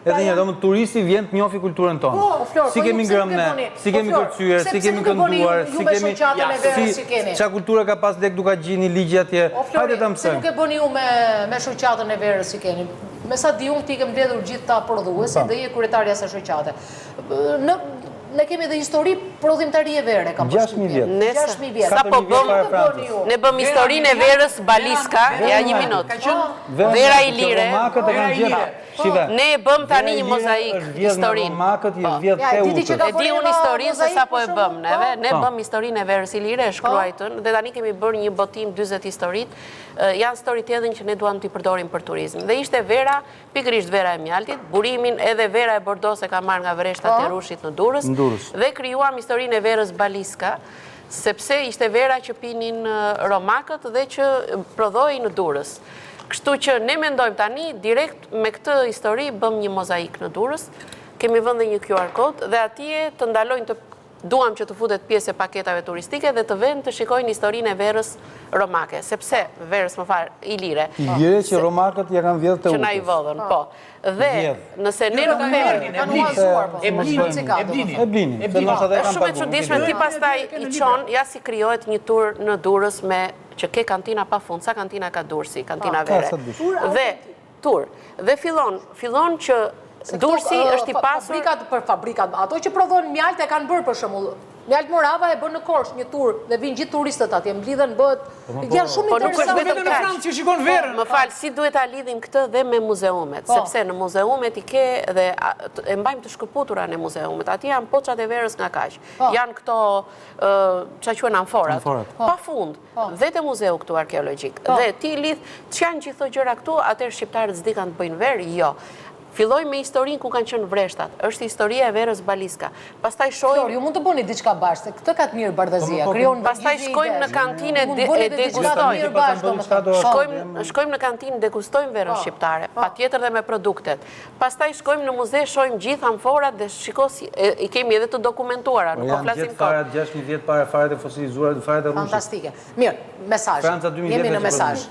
Edhe një domun turisti vjen të njohë kulturën tonë. Si kemi ngrënë ne, si kemi kërcyer, si kemi kënduar, si kemi çka kultura ka pas lek duka gjini ligji atje. Hajde ta mësojmë. Si nuk e bëni ju me shoqatën e verës si keni? Me sa di unë ti ke mbledhur gjithë ta prodhuesit dhe je kryetaria e asaj shoqate. Ne kemi edhe histori prodhimtarie vere, kam 6.000 vjet. 6.000 vjet. Sa po ne bëm historinë e verës Baliska, ja një minutë. Vera Ilire. Ne e bëm tani një mozaik historinë. Romakët i vjedh Teutë. E di unë historinë se sa po e bëm neve. Ne bëm historinë e verës Ilire, e shkruajtën, dhe tani kemi bërë një botim 40 historitë. Janë storytelling që ne duam t'i përdorim për turizm. Dhe ishte vera, pikërisht vera e mjaltit, burimin edhe vera e Bordeaux e ka marrë nga vreshtat e Rushit në Durrës. Dhe krijuam historinë e verës Baliska, sepse ishte vera që pinin romakët dhe që prodhoi në Durrës. Kështu që ne mendojmë tani, direkt me këtë histori bëm një mozaik në Durrës, kemi vënë dhe një QR code dhe atje të ndalojnë të duam që të futet pjesë e paketave turistike dhe të vend të shikojnë historinë e verës romake, sepse verës më fal Ilire. Ilire që romakët ja kanë vjedhur Teutës. Që na i vodhën, po. Dhe nëse ne nuk merrni, e blini. Është shumë e çuditshme ti pastaj i çon, ja si krijohet një tur në Durrës me që ke kantina pafund, sa kantina ka Durrësi, kantina vere. Dhe tur. Dhe fillon që Durrësi është i pasur për fabrikat, ato që prodhojnë mjalt e kanë bërë për shembull. Mjalt Morava e bën në Korçë një tur dhe vinë gjithë turistët atje, mblidhen bëhet janë shumë interesante. Vetëm në Francë që shikon verën. Më fal, si duhet ta lidhim këtë dhe me muzeumet, sepse në muzeumet i ke dhe e mbajmë të shkëputura në muzeumet. Aty janë poçat e verës nga kaq. Janë këto çka quhen amforat. Pafund. Dhe te muzeu këtu arkeologjik. Dhe ti lidh ç'janë gjithë këto gjëra këtu, atëherë shqiptarët s'di kanë të bëjnë verë? Jo. Filloj me historinë ku kanë qenë vreshtat. Është historia e verës Baliska. Pastaj shohim, ju mund të bëni diçka bashkë, këtë ka të mirë Bardazia. Krijon pastaj shkojmë në kantinë e degustojmë. Shkojmë në kantinë, degustojmë verën shqiptare, patjetër dhe me produktet. Pastaj shkojmë në muze, shohim gjithë amforat dhe shikosi i kemi edhe të dokumentuara, nuk po flasim kot. Janë 6.000 vjet para faret e fosilizuara, faret e Rushit. Fantastike. Mirë, mesazh. Jemi në mesazh.